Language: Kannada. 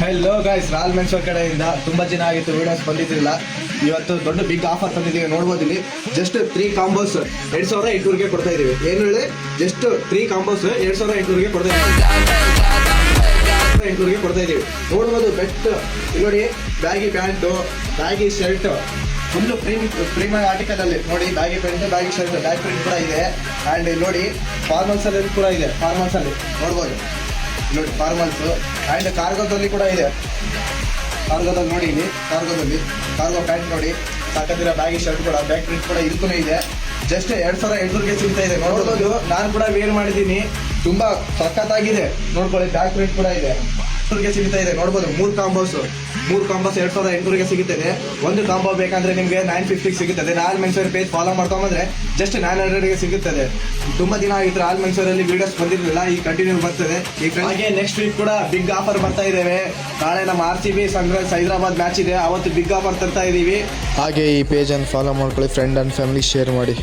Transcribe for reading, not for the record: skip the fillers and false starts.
ಹೆಲೋ ಗೈಸ್, ರಾಲ್ ಮೆನ್ಸೋರ್ ಕಡೆಯಿಂದ ತುಂಬ ದಿನ ಆಗಿತ್ತು ವಿಡಿಯೋಸ್ ಬಂದಿದ್ದಿಲ್ಲ. ಇವತ್ತು ದೊಡ್ಡ ಬಿಗ್ ಆಫರ್ ತಂದಿದ್ದೀವಿ, ನೋಡ್ಬೋದು ಇಲ್ಲಿ. ಜಸ್ಟ್ 3 ಕಾಂಬೋಸ್ 2800ಗೆ ಕೊಡ್ತಾ ಇದೀವಿ. ಏನು ಹೇಳಿ, ಜಸ್ಟ್ 3 ಕಾಂಬೋಸ್ 2800ಗೆ ಕೊಡ್ತಾ ಇದೀವಿ. ನೋಡ್ಬೋದು ಬೆಸ್ಟ್ ನೋಡಿ, baggy pant, baggy shirt, full premium article ಅಲ್ಲಿ ನೋಡಿ. Baggy pant, baggy shirt, back print ಕೂಡ ಇದೆ. ಆ್ಯಂಡ್ ಇಲ್ಲಿ ನೋಡಿ ಫಾರ್ಮಲ್ಸ್ ಅಲ್ಲಿ ಕೂಡ ಇದೆ. ಫಾರ್ಮಲ್ಸ್ ಅಲ್ಲಿ ನೋಡ್ಬೋದು ನೋಡಿ, ಫಾರ್ಮಲ್ಸ್ ಆ್ಯಂಡ್ ಕಾರ್ಗೋದಲ್ಲಿ ಕೂಡ ಇದೆ. ಕಾರ್ಗೋದಲ್ಲಿ ನೋಡಿ, ಇಲ್ಲಿ ಕಾರ್ಗೋ ಪ್ಯಾಂಟ್ ನೋಡಿ, ಸಾಕತ್ತಿರೋ ಬ್ಯಾಗಿ ಶರ್ಟ್ ಕೂಡ, ಬ್ಯಾಕ್ ಪ್ರಿಂಟ್ ಕೂಡ ಇದಕ್ಕೂ ಇದೆ. ಜಸ್ಟ್ 2800ಗೆ ಸಿಗ್ತಾ ಇದೆ. ನೋಡ್ಬೋದು, ನಾನು ಕೂಡ ವೇರ್ ಮಾಡಿದ್ದೀನಿ, ತುಂಬಾ ಸಖತ್ತಾಗಿದೆ. ನೋಡ್ಕೊಳ್ಳಿ, ಬ್ಯಾಕ್ ಪ್ರಿಂಟ್ ಕೂಡ ಇದೆ, ಸಿಗ್ತಾ ಇದೆ. ನೋಡ್ಬೋದು, 3 ಕಾಂಬೋಸ್ 2800ಗೆ ಸಿಗುತ್ತದೆ. ಒಂದು ಕಾಂಬೋ ಬೇಕಂದ್ರೆ ನಿಮಗೆ 950 ಸಿಗುತ್ತದೆ. ರಾಲ್ ಮೆನ್ಸೋರ್ ಪೇಜ್ ಫಾಲೋ ಮಾಡ್ಕೊಂಬಂದ್ರೆ ಜಸ್ಟ್ 900ಗೆ ಸಿಗುತ್ತದೆ. ತುಂಬಾ ದಿನ ಆಗಿತ್ತು ರಾಲ್ ಮೆನ್ಸೋರಲ್ಲಿ ವಿಡಿಯೋಸ್ ಬಂದಿರಲಿಲ್ಲ, ಈಗ ಕಂಟಿನ್ಯೂ ಬರ್ತದೆ. ಹಾಗೆ ನೆಕ್ಸ್ಟ್ ವೀಕ್ ಕೂಡ ಬಿಗ್ ಆಫರ್ ಬರ್ತಾ ಇದ್ದೇವೆ. ನಾಳೆ ನಮ್ಮ RCB ಸನ್ರೈಸ್ ಹೈದರಾಬಾದ್ ಮ್ಯಾಚ್ ಇದೆ, ಅವತ್ತು ಬಿಗ್ ಆಫರ್ ತರ್ತಾ ಇದೀವಿ. ಹಾಗೆ ಈ ಪೇಜನ್ನು ಫಾಲೋ ಮಾಡ್ಕೊಳ್ಳಿ, ಫ್ರೆಂಡ್ ಆ್ಯಂಡ್ ಫ್ಯಾಮಿಲಿ ಶೇರ್ ಮಾಡಿ.